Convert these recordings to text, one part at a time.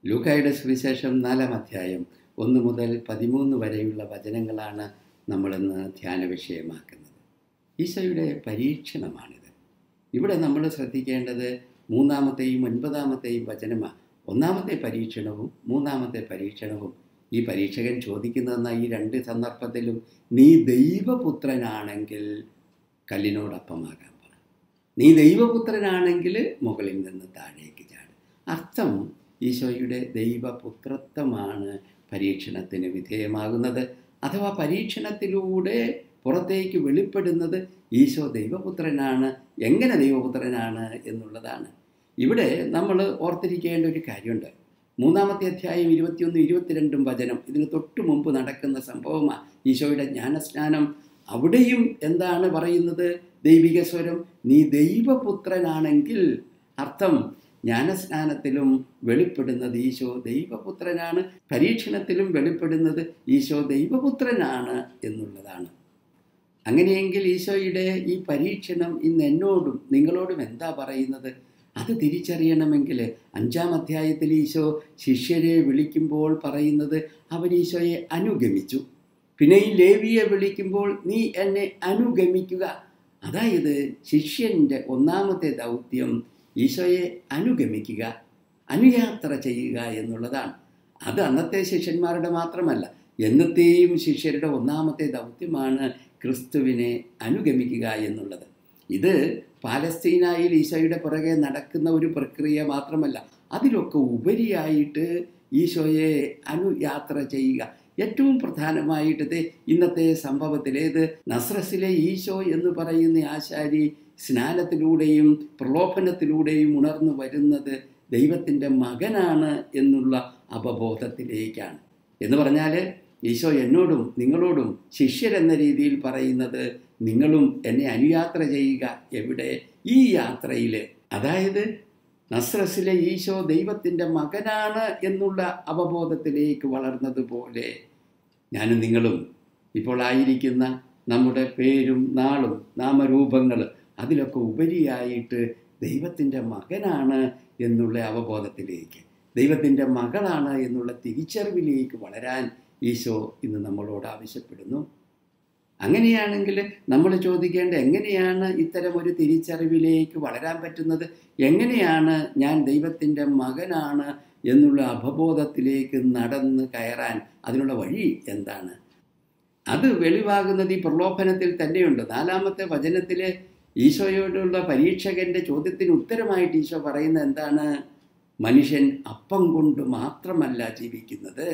ലൂക്കായുടെ സുവിശേഷം 4-ാം അധ്യായം 1 മുതൽ 13 വരെയുള്ള വചനങ്ങളാണ് നമ്മളിന്ന് ധ്യാന വിഷയമാക്കുന്നത്. ഈശോയുടെ പരീക്ഷണമാണിത്. ഇവിടെ നമ്മൾ ശ്രദ്ധിക്കേണ്ടത് 3-ാമത്തെയും 9-ാമത്തെയും വചനമാണ്. 1-ാമത്തെ പരീക്ഷണവും 3-ാമത്തെ പരീക്ഷണവും ഈ പരീക്ഷകൻ ചോദിക്കുന്നതെന്ന ഈ രണ്ട് സന്ദർഭത്തിലും നീ ദൈവപുത്രനാണെങ്കിൽ കല്ലിനോടപ്പമാകാൻ പറ. നീ ദൈവപുത്രനാണെങ്കിൽ മുകളിൽ നിന്ന് താഴേക്ക് ചാട്. അർത്ഥം ഈശോയുടെ ദൈവപുത്രത്വമാണ് പരീക്ഷണത്തിന് വിധേയമാകുന്നത്. അഥവാ പരീക്ഷണത്തിലൂടെ പുറത്തേക്ക് വെളിപ്പെടുന്നത് ഈശോ ദൈവപുത്രനാണ്. എങ്ങനെ ദൈവപുത്രനാണ് എന്നുള്ളതാണ്. ഇവിടെ നമ്മൾ ഓർത്തിരിക്കേണ്ട ഒരു കാര്യമുണ്ട്. 3-ാമത്തെ അധ്യായം 21-22 വചനം, ഇതിന് തൊട്ട് മുമ്പ് നടക്കുന്ന സംഭവമാണ് ഈശോയുടെ ജ്ഞാനസ്നാനം. അവിടെയും എന്താണ് പറയുന്നത്? ദൈവിക സ്വരം, നീ ദൈവപുത്രനാണെങ്കിൽ. അർത്ഥം ജ്ഞാനസ്നാനത്തിലും വെളിപ്പെടുന്നത് ഈശോ ദൈവപുത്രനാണ്, പരീക്ഷണത്തിലും വെളിപ്പെടുന്നത് ഈശോ ദൈവപുത്രനാണ് എന്നുള്ളതാണ്. അങ്ങനെയെങ്കിൽ ഈശോയുടെ ഈ പരീക്ഷണം ഇന്ന് എന്നോടും നിങ്ങളോടും എന്താ പറയുന്നത്? അത് തിരിച്ചറിയണമെങ്കിൽ 5-ാം അധ്യായത്തിൽ ഈശോ ശിഷ്യരെ വിളിക്കുമ്പോൾ പറയുന്നത് അവൻ ഈശോയെ അനുഗമിച്ചു. പിന്നെ ഈ ലേവിയെ വിളിക്കുമ്പോൾ നീ എന്നെ അനുഗമിക്കുക. അതായത് ശിഷ്യൻ്റെ 1-ാമത്തെ ദൗത്യം ഈശോയെ അനുഗമിക്കുക, അനുയാത്ര ചെയ്യുക എന്നുള്ളതാണ്. അത് അന്നത്തെ ശിഷ്യന്മാരുടെ മാത്രമല്ല, എന്നത്തെയും ശിഷ്യരുടെ 1-ാമത്തെ ദൗത്യമാണ് ക്രിസ്തുവിനെ അനുഗമിക്കുക എന്നുള്ളത്. ഇത് പാലസ്തീനായിൽ ഈശോയുടെ പുറകെ നടക്കുന്ന ഒരു പ്രക്രിയ മാത്രമല്ല, അതിലൊക്കെ ഉപരിയായിട്ട് ഈശോയെ അനുയാത്ര ചെയ്യുക. ഏറ്റവും പ്രധാനമായിട്ട് ഇന്നത്തെ സംഭവത്തിലേത് നസ്രസിലെ ഈശോ എന്ന് പറയുന്ന ആശാരി സ്നാനത്തിലൂടെയും പ്രലോഭനത്തിലൂടെയും ഉണർന്നു വരുന്നത് ദൈവത്തിൻ്റെ മകനാണ് എന്നുള്ള അവബോധത്തിലേക്കാണ്. എന്ന് പറഞ്ഞാൽ ഈശോ എന്നോടും നിങ്ങളോടും ശിഷ്യരെന്ന രീതിയിൽ പറയുന്നത് നിങ്ങളും എന്നെ അനുയാത്ര ചെയ്യുക. എവിടെ? ഈ യാത്രയിൽ. അതായത് നസ്രസിലെ ഈശോ ദൈവത്തിൻ്റെ മകനാണ് എന്നുള്ള അവബോധത്തിലേക്ക് വളർന്നതുപോലെ ഞാനും നിങ്ങളും ഇപ്പോൾ ആയിരിക്കുന്ന നമ്മുടെ പേരും നാളും നാമരൂപങ്ങൾ അതിലൊക്കെ ഉപരിയായിട്ട് ദൈവത്തിൻ്റെ മകനാണ് എന്നുള്ള അവബോധത്തിലേക്ക്, ദൈവത്തിൻ്റെ മകളാണ് എന്നുള്ള തിരിച്ചറിവിലേക്ക് വളരാൻ ഈശോ ഇന്ന് നമ്മളോട് ആവശ്യപ്പെടുന്നു. അങ്ങനെയാണെങ്കിൽ നമ്മൾ ചോദിക്കേണ്ട, എങ്ങനെയാണ് ഇത്തരം ഒരു തിരിച്ചറിവിലേക്ക് വളരാൻ പറ്റുന്നത്? എങ്ങനെയാണ് ഞാൻ ദൈവത്തിൻ്റെ മകനാണ് എന്നുള്ള അവബോധത്തിലേക്ക് നടന്ന് കയറാൻ അതിനുള്ള വഴി എന്താണ്? അത് വെളിവാകുന്നത് ഈ പ്രലോഭനത്തിൽ തന്നെയുണ്ട്. 4-ാമത്തെ വചനത്തിലെ ഈശോയോടുള്ള പരീക്ഷകൻ്റെ ചോദ്യത്തിന് ഉത്തരമായിട്ട് ഈശോ പറയുന്നത് എന്താണ്? മനുഷ്യൻ അപ്പം കൊണ്ട് മാത്രമല്ല ജീവിക്കുന്നത്.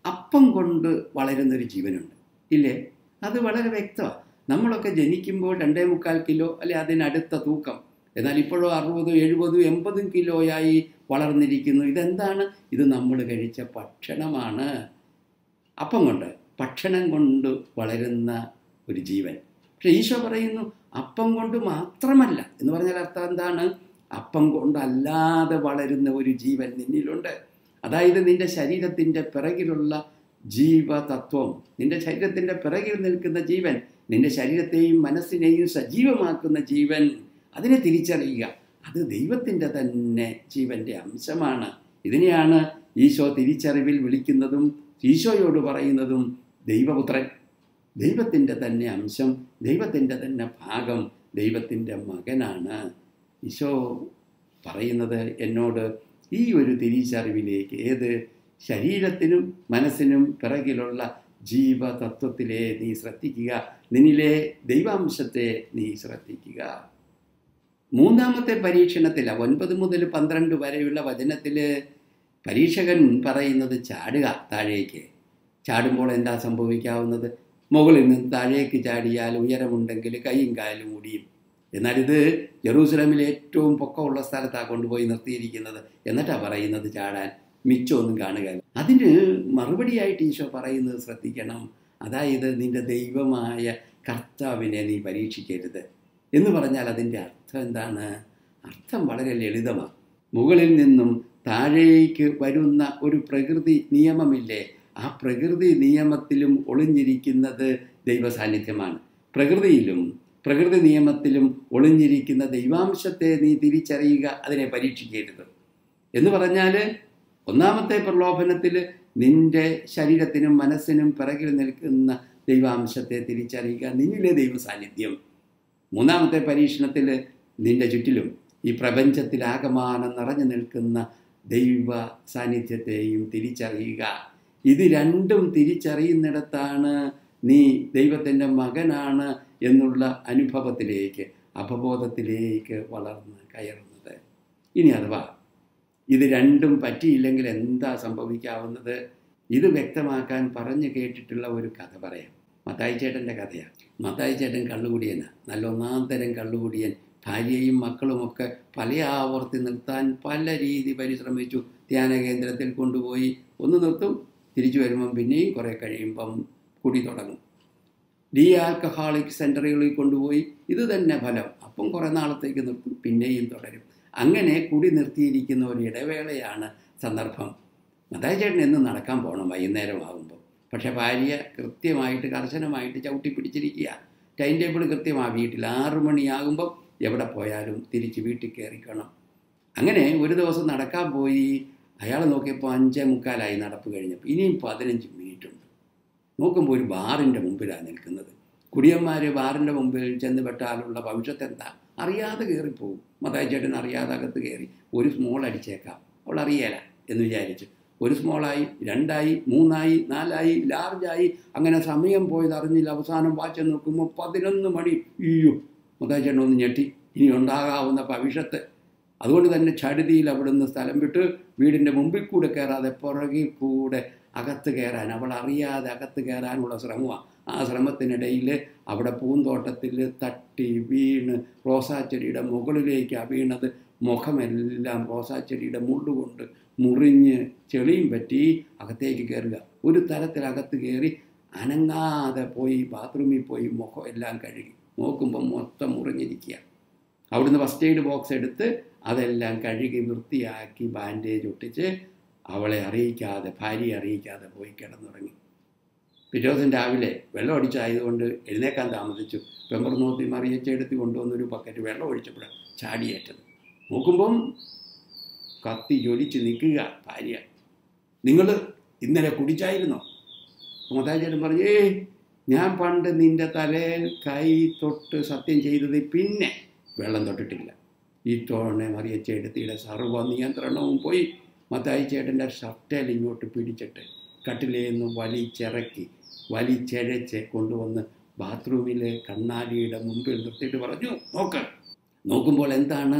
അപ്പം കൊണ്ട് വളരുന്നൊരു ജീവനുണ്ട്, ഇല്ലേ? അത് വളരെ വ്യക്തമാണ്. നമ്മളൊക്കെ ജനിക്കുമ്പോൾ 2.25 കിലോ അല്ലെ അതിനടുത്ത തൂക്കം, എന്നാൽ ഇപ്പോഴോ 60, 70, 80 കിലോയായി വളർന്നിരിക്കുന്നു. ഇതെന്താണ്? ഇത് നമ്മൾ കഴിച്ച ഭക്ഷണമാണ്. അപ്പം കൊണ്ട്, ഭക്ഷണം കൊണ്ട് വളരുന്ന ഒരു ജീവൻ. പക്ഷേ ഈശോ പറയുന്നു അപ്പം കൊണ്ട് മാത്രമല്ല എന്ന് പറഞ്ഞാൽ അർത്ഥം എന്താണ്? അപ്പം കൊണ്ടല്ലാതെ വളരുന്ന ഒരു ജീവൻ നിന്നിലുണ്ട്. അതായത് നിൻ്റെ ശരീരത്തിൻ്റെ പിറകിലുള്ള ജീവതത്വം, നിൻ്റെ ശരീരത്തിൻ്റെ പിറകിൽ നിൽക്കുന്ന ജീവൻ, നിൻ്റെ ശരീരത്തെയും മനസ്സിനെയും സജീവമാക്കുന്ന ജീവൻ, അതിനെ തിരിച്ചറിയുക. അത് ദൈവത്തിൻ്റെ തന്നെ ജീവൻ്റെ അംശമാണ്. ഇതിനെയാണ് ഈശോ തിരിച്ചറിവിൽ വിളിക്കുന്നതും ഈശോയോട് പറയുന്നതും ദൈവപുത്രൻ, ദൈവത്തിൻ്റെ തന്നെ അംശം, ദൈവത്തിൻ്റെ തന്നെ ഭാഗം, ദൈവത്തിൻ്റെ മകനാണ്. ഈശോ പറയുന്നത് എന്നോട് ഈ ഒരു തിരിച്ചറിവിലേക്ക്, ഏത്? ശരീരത്തിനും മനസ്സിനും പിറകിലുള്ള ജീവതത്വത്തിലെ നീ ശ്രദ്ധിക്കുക, നിന്നിലെ ദൈവാംശത്തെ നീ ശ്രദ്ധിക്കുക. 3-ാമത്തെ പരീക്ഷണത്തിൽ 9 മുതൽ 12 വരെയുള്ള വചനത്തിൽ പരീക്ഷകൻ പറയുന്നത് ചാടുക താഴേക്ക്. ചാടുമ്പോൾ എന്താ സംഭവിക്കാവുന്നത്? മുകളിൽ നിന്ന് താഴേക്ക് ചാടിയാൽ ഉയരമുണ്ടെങ്കിൽ കൈയും കാലും മുടിയും. എന്നാൽ ഇത് ജെറൂസലമിലെ ഏറ്റവും പൊക്കമുള്ള സ്ഥലത്താണ് കൊണ്ടുപോയി നിർത്തിയിരിക്കുന്നത്. എന്നിട്ടാണ് പറയുന്നത് ചാടാൻ, മിച്ചമൊന്നും കാണുകയില്ല. അതിന് മറുപടിയായിട്ട് ഈശോ പറയുന്നത് ശ്രദ്ധിക്കണം. അതായത് നിൻ്റെ ദൈവമായ കർത്താവിനെ നീ പരീക്ഷിക്കരുത് എന്ന് പറഞ്ഞാൽ അതിൻ്റെ അർത്ഥം എന്താണ്? അർത്ഥം വളരെ ലളിതമാണ്. മുകളിൽ നിന്നും താഴേക്ക് വരുന്ന ഒരു പ്രകൃതി നിയമമില്ലേ? ആ പ്രകൃതി നിയമത്തിലും ഒളിഞ്ഞിരിക്കുന്നത് ദൈവസാന്നിധ്യമാണ്. പ്രകൃതിയിലും പ്രകൃതി നിയമത്തിലും ഒളിഞ്ഞിരിക്കുന്ന ദൈവാംശത്തെ നീ തിരിച്ചറിയുക, അതിനെ പരീക്ഷിക്കരുത് എന്ന് പറഞ്ഞാൽ ഒന്നാമത്തെ പ്രലോഭനത്തിൽ നിന്റെ ശരീരത്തിനും മനസ്സിനും പിറകിൽ നിൽക്കുന്ന ദൈവാംശത്തെ തിരിച്ചറിയുക, നിന്നിലെ ദൈവ സാന്നിധ്യം. മൂന്നാമത്തെ പരീക്ഷണത്തിൽ നിന്റെ ചുറ്റിലും ഈ പ്രപഞ്ചത്തിലാകമാനം നിറഞ്ഞു നിൽക്കുന്ന ദൈവ സാന്നിധ്യത്തെയും തിരിച്ചറിയുക. ഇത് രണ്ടും തിരിച്ചറിയുന്നിടത്താണ് നീ ദൈവത്തിൻ്റെ മകനാണ് എന്നുള്ള അനുഭവത്തിലേക്ക്, അവബോധത്തിലേക്ക് വളർന്ന് കയറുന്നത്. ഇനി അഥവാ ഇത് രണ്ടും പറ്റിയില്ലെങ്കിൽ എന്താ സംഭവിക്കാവുന്നത്? ഇത് വ്യക്തമാക്കാൻ പറഞ്ഞു കേട്ടിട്ടുള്ള ഒരു കഥ പറയാം. മത്തായി ചേട്ടൻ്റെ കഥയാണ്. മത്തായി ചേട്ടൻ കള്ളുകുടിയനാണ്, നല്ല ഒന്നാം തരം കള്ളുകുടിയൻ. ഭാര്യയും മക്കളുമൊക്കെ പല ആവർത്തി നിർത്താൻ പല രീതി പരിശ്രമിച്ചു. ധ്യാന കേന്ദ്രത്തിൽ കൊണ്ടുപോയി ഒന്ന് നിർത്തും, തിരിച്ചു വരുമ്പം പിന്നെയും കുറേ കഴിയുമ്പം കുടി തുടങ്ങും. ഡി ആൽക്കഹോളിക് സെൻ്ററുകളിൽ കൊണ്ടുപോയി ഇത് തന്നെ ഫലം. അപ്പം കുറേ നാളത്തേക്ക് നിർത്തും, പിന്നെയും തുടരും. അങ്ങനെ കുടി നിർത്തിയിരിക്കുന്ന ഒരു ഇടവേളയാണ് സന്ദർഭം. മത്തായി ചേട്ടൻ എന്നും നടക്കാൻ പോകണം വൈകുന്നേരം ആകുമ്പോൾ. പക്ഷേ ഭാര്യ കൃത്യമായിട്ട് കർശനമായിട്ട് ചവിട്ടി പിടിച്ചിരിക്കുക. ടൈം ടേബിൾ കൃത്യമാണ്. വീട്ടിൽ 6 മണിയാകുമ്പം എവിടെ പോയാലും തിരിച്ച് വീട്ടിൽ കയറിക്കണം. അങ്ങനെ ഒരു ദിവസം നടക്കാൻ പോയി. അയാൾ നോക്കിയപ്പോൾ 5:45 നടപ്പ് കഴിഞ്ഞപ്പോൾ ഇനിയും 15 മിനിറ്റ് ഉണ്ട്. നോക്കുമ്പോൾ ഒരു ബാറിൻ്റെ മുമ്പിലാണ് നിൽക്കുന്നത്. കുടിയന്മാർ ബാറിൻ്റെ മുമ്പിൽ ചെന്ന് പെട്ടാലുള്ള ഭവിഷ്യത്ത് എന്താ? അറിയാതെ കയറിപ്പോവും. മത്തായി ചേട്ടൻ അറിയാതെ അകത്ത് കയറി. ഒരു സ്മോൾ അടിച്ചേക്കാം, അവൾ അറിയേല എന്ന് വിചാരിച്ചു. ഒരു സ്മോളായി, 2ആയി, 3ആയി, 4ആയി, ലാർജായി. അങ്ങനെ സമയം പോയത് അറിഞ്ഞില്ല. അവസാനം വാച്ച് നോക്കുമ്പോൾ 11 മണി. അയ്യോ, മത്തായി ചേട്ടൻ ഒന്ന് ഞെട്ടി. ഇനി ഉണ്ടാകാവുന്ന ഭവിഷ്യത്ത്. അതുകൊണ്ട് തന്നെ ചടുതിയിൽ അവിടുന്ന് സ്ഥലം വിട്ട് വീടിൻ്റെ മുമ്പിൽ കൂടെ കയറാതെ പുറകിൽ കൂടെ അകത്ത് കയറാൻ, അവൾ അറിയാതെ അകത്ത് കയറാനുള്ള ശ്രമമാണ്. ആ ശ്രമത്തിനിടയിൽ അവിടെ പൂന്തോട്ടത്തിൽ തട്ടി വീണ് റോസാച്ചെടിയുടെ മുകളിലേക്കാണ് വീണത്. മുഖമെല്ലാം റോസാച്ചെടിയുടെ മുള്ളുകൊണ്ട് മുറിഞ്ഞ് ചെളിയും പറ്റി അകത്തേക്ക് കയറുക. ഒരു തരത്തിൽ അകത്ത് കയറി അനങ്ങാതെ പോയി ബാത്റൂമിൽ പോയി മുഖം എല്ലാം കഴുകി നോക്കുമ്പോൾ മൊത്തം മുറിഞ്ഞിരിക്കുക. അവിടുന്ന് ഫസ്റ്റ് എയ്ഡ് ബോക്സ് എടുത്ത് അതെല്ലാം കഴുകി വൃത്തിയാക്കി ബാൻഡേജ് ഒട്ടിച്ച് അവളെ അറിയിക്കാതെ, ഭാര്യയെ അറിയിക്കാതെ പോയി കിടന്നുറങ്ങി. പിറ്റേ ദിവസം രാവിലെ വെള്ളം അടിച്ചായതുകൊണ്ട് എഴുന്നേക്കാൻ താമസിച്ചു. പെമ്പർനോത്തി മറിയച്ചെടുത്ത് കൊണ്ടുവന്നൊരു ബക്കറ്റ് വെള്ളം ഒഴിച്ചപ്പോഴാണ് ചാടിയേറ്റത്. നോക്കുമ്പം കത്തി ജ്വലിച്ച് നിൽക്കുക ഭാര്യ. നിങ്ങൾ ഇന്നലെ കുടിച്ചായിരുന്നോ? മത്തായി ചേട്ടൻ പറഞ്ഞു, ഞാൻ പണ്ട് നിൻ്റെ തലയിൽ കൈ തൊട്ട് സത്യം ചെയ്തത് പിന്നെ വെള്ളം തൊട്ടിട്ടില്ല. ഈ തോണെ മറിയച്ചെടുത്തിയുടെ സർവ്വ നിയന്ത്രണവും പോയി. മത്തായി ചേട്ടൻ്റെ ഷർട്ടേൽ ഇങ്ങോട്ട് പിടിച്ചിട്ട് കട്ടിലേന്ന് വലിച്ചഴച്ച് കൊണ്ടുവന്ന് ബാത്റൂമിലെ കണ്ണാടിയുടെ മുമ്പിൽ നിർത്തിയിട്ട് പറഞ്ഞു, നോക്കുമ്പോൾ എന്താണ്?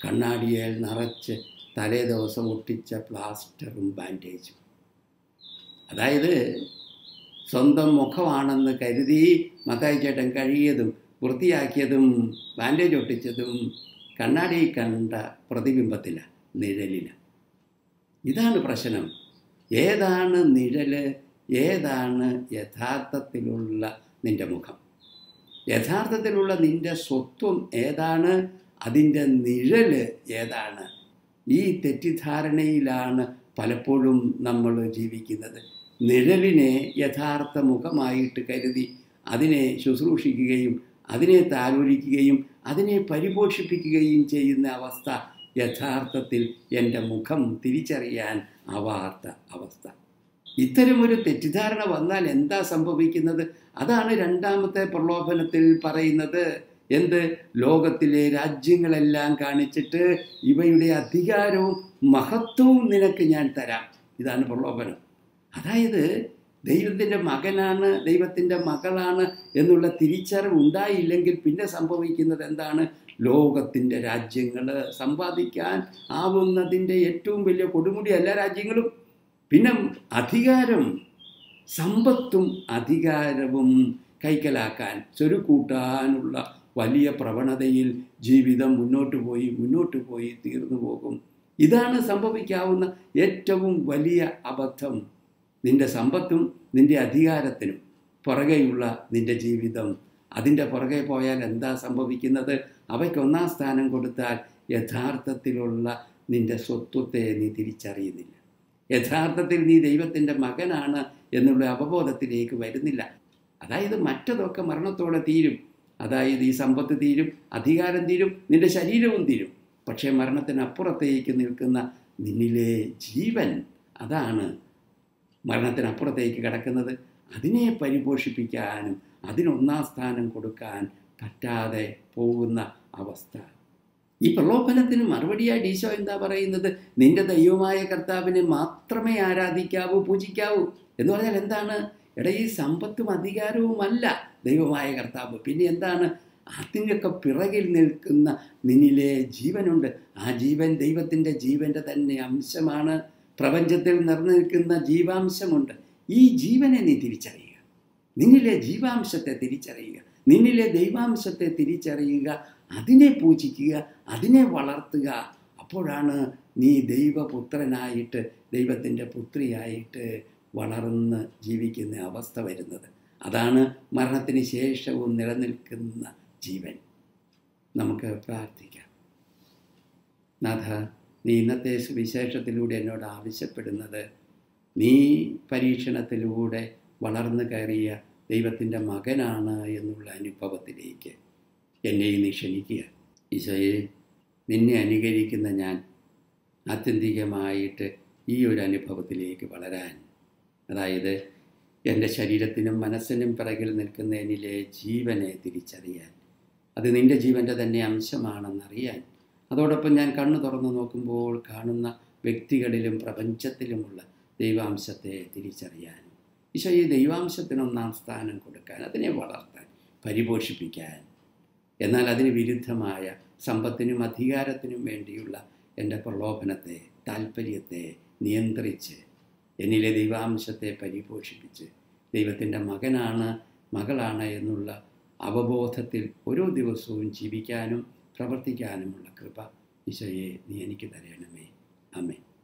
കണ്ണാടിയിൽ നിറച്ച് തലേ ദിവസം ഒട്ടിച്ച പ്ലാസ്റ്ററും ബാൻഡേജും. അതായത് സ്വന്തം മുഖമാണെന്ന് കരുതി മത്തായി ചേട്ടൻ കഴുകിയതും വൃത്തിയാക്കിയതും ബാൻഡേജ് ഒട്ടിച്ചതും കണ്ണാടിയിൽ കണ്ട പ്രതിബിംബത്തില, നിഴലില. ഇതാണ് പ്രശ്നം. ഏതാണ് നിഴല്? ഏതാണ് യഥാർത്ഥത്തിലുള്ള നിൻ്റെ മുഖം? യഥാർത്ഥത്തിലുള്ള നിൻ്റെ സ്വത്വം ഏതാണ്? അതിൻ്റെ നിഴല് ഏതാണ്? ഈ തെറ്റിദ്ധാരണയിലാണ് പലപ്പോഴും നമ്മൾ ജീവിക്കുന്നത്. നിഴലിനെ യഥാർത്ഥ മുഖമായിട്ട് കരുതി അതിനെ ശുശ്രൂഷിക്കുകയും അതിനെ താലോലിക്കുകയും അതിനെ പരിപോഷിപ്പിക്കുകയും ചെയ്യുന്ന അവസ്ഥ യഥാർത്ഥത്തിൽ എൻ്റെ മുഖം തിരിച്ചറിയാൻ ആവാത്ത അവസ്ഥ. ഇത്തരമൊരു തെറ്റിദ്ധാരണ വന്നാൽ എന്താ സംഭവിക്കുന്നത്? അതാണ് രണ്ടാമത്തെ പ്രലോഭനത്തിൽ പറയുന്നത്. എന്ത്? ലോകത്തിലെ രാജ്യങ്ങളെല്ലാം കാണിച്ചിട്ട് ഇവയുടെ അധികാരവും മഹത്വവും നിനക്ക് ഞാൻ തരാം. ഇതാണ് പ്രലോഭനം. അതായത് ദൈവത്തിൻ്റെ മകനാണ്, ദൈവത്തിൻ്റെ മകളാണ് എന്നുള്ള തിരിച്ചറിവ് ഉണ്ടായില്ലെങ്കിൽ പിന്നെ സംഭവിക്കുന്നത് എന്താണ്? ലോകത്തിൻ്റെ രാജ്യങ്ങൾ സമ്പാദിക്കാൻ ആവുന്നതിൻ്റെ ഏറ്റവും വലിയ കൊടുമുടി എല്ലാ രാജ്യങ്ങളും. പിന്നെ അധികാരം, സമ്പത്തും അധികാരവും കൈക്കലാക്കാൻ സ്വരുക്കൂട്ടാനുള്ള വലിയ പ്രവണതയിൽ ജീവിതം മുന്നോട്ട് പോയി തീർന്നു പോകും. ഇതാണ് സംഭവിക്കാവുന്ന ഏറ്റവും വലിയ അബദ്ധം. നിൻ്റെ സമ്പത്തും നിൻ്റെ അധികാരത്തിനും പുറകെയുള്ള നിൻ്റെ ജീവിതം, അതിൻ്റെ പുറകെ പോയാൽ എന്താ സംഭവിക്കുന്നത്? അവയ്ക്ക് ഒന്നാം സ്ഥാനം കൊടുത്താൽ യഥാർത്ഥത്തിലുള്ള നിൻ്റെ സ്വത്വത്തെ നീ തിരിച്ചറിയുന്നില്ല. യഥാർത്ഥത്തിൽ നീ ദൈവത്തിൻ്റെ മകനാണ് എന്നുള്ള അവബോധത്തിലേക്ക് വരുന്നില്ല. അതായത് മറ്റതൊക്കെ മരണത്തോടെ തീരും. അതായത് ഈ സമ്പത്ത് തീരും, അധികാരം തീരും, നിൻ്റെ ശരീരവും തീരും. പക്ഷേ മരണത്തിനപ്പുറത്തേക്ക് നിൽക്കുന്ന നിന്നിലെ ജീവൻ, അതാണ് മരണത്തിനപ്പുറത്തേക്ക് കിടക്കുന്നത്. അതിനെ പരിപോഷിപ്പിക്കാനും അതിനൊന്നാം സ്ഥാനം കൊടുക്കാൻ പറ്റാതെ പോകുന്ന അവസ്ഥ. ഈ പ്രലോഭനത്തിന് മറുപടിയായിട്ട് ഈശോ എന്താ പറയുന്നത്? നിന്റെ ദൈവമായ കർത്താവിനെ മാത്രമേ ആരാധിക്കാവൂ, പൂജിക്കാവൂ എന്ന് പറഞ്ഞാൽ എന്താണ്? ഈ സമ്പത്തും അധികാരവുമല്ല ദൈവമായ കർത്താവ്. പിന്നെ എന്താണ്? അതിനൊക്കെ പിറകിൽ നിൽക്കുന്ന നിന്നിലെ ജീവനുണ്ട്. ആ ജീവൻ ദൈവത്തിൻ്റെ ജീവൻ്റെ തന്നെ അംശമാണ്. പ്രപഞ്ചത്തിൽ നിറഞ്ഞു നിൽക്കുന്ന ജീവാംശമുണ്ട്. ഈ ജീവനെ നീ തിരിച്ചറിയുക, നിന്നിലെ ജീവാംശത്തെ തിരിച്ചറിയുക, നിന്നിലെ ദൈവാംശത്തെ തിരിച്ചറിയുക, അതിനെ പൂജിക്കുക, അതിനെ വളർത്തുക. അപ്പോഴാണ് നീ ദൈവപുത്രനായിട്ട്, ദൈവത്തിൻ്റെ പുത്രിയായിട്ട് വളർന്ന് ജീവിക്കുന്ന അവസ്ഥ വരുന്നത്. അതാണ് മരണത്തിന് ശേഷവും നിലനിൽക്കുന്ന ജീവൻ. നമുക്ക് പ്രാർത്ഥിക്കാം. നാഥ, നീ ഇന്നത്തെ സുവിശേഷത്തിലൂടെ എന്നോട് ആവശ്യപ്പെടുന്നത്, നീ പരീക്ഷണത്തിലൂടെ വളർന്നു കയറിയ ദൈവത്തിൻ്റെ മകനാണ് എന്നുള്ള അനുഭവത്തിലേക്ക് എന്നെയും നീ ക്ഷണിക്കുക. ഈശോയെ, നിന്നെ അനുകരിക്കുന്ന ഞാൻ ആത്യന്തികമായിട്ട് ഈ ഒരു അനുഭവത്തിലേക്ക് വളരാൻ, അതായത് എൻ്റെ ശരീരത്തിനും മനസ്സിനും പിറകിൽ നിൽക്കുന്ന എന്നിലെ ജീവനെ തിരിച്ചറിയാൻ, അത് നിൻ്റെ ജീവൻ്റെ തന്നെ അംശമാണെന്നറിയാൻ, അതോടൊപ്പം ഞാൻ കണ്ണു തുറന്നു നോക്കുമ്പോൾ കാണുന്ന വ്യക്തികളിലും പ്രപഞ്ചത്തിലുമുള്ള ദൈവാംശത്തെ തിരിച്ചറിയാൻ, ഈശോ ഈ ദൈവാംശത്തിനൊന്നാം സ്ഥാനം കൊടുക്കാൻ, അതിനെ വളർത്താൻ, പരിപോഷിപ്പിക്കാൻ, എന്നാൽ അതിന് വിരുദ്ധമായ സമ്പത്തിനും അധികാരത്തിനും വേണ്ടിയുള്ള എൻ്റെ പ്രലോഭനത്തെ, താല്പര്യത്തെ നിയന്ത്രിച്ച് എന്നിലെ ദൈവാംശത്തെ പരിപോഷിപ്പിച്ച് ദൈവത്തിൻ്റെ മകനാണ്, മകളാണ് എന്നുള്ള അവബോധത്തിൽ ഓരോ ദിവസവും ജീവിക്കാനും പ്രവർത്തിക്കാനുമുള്ള കൃപ ഈശോയെ നീ എനിക്ക് തരണമേ. ആമേൻ.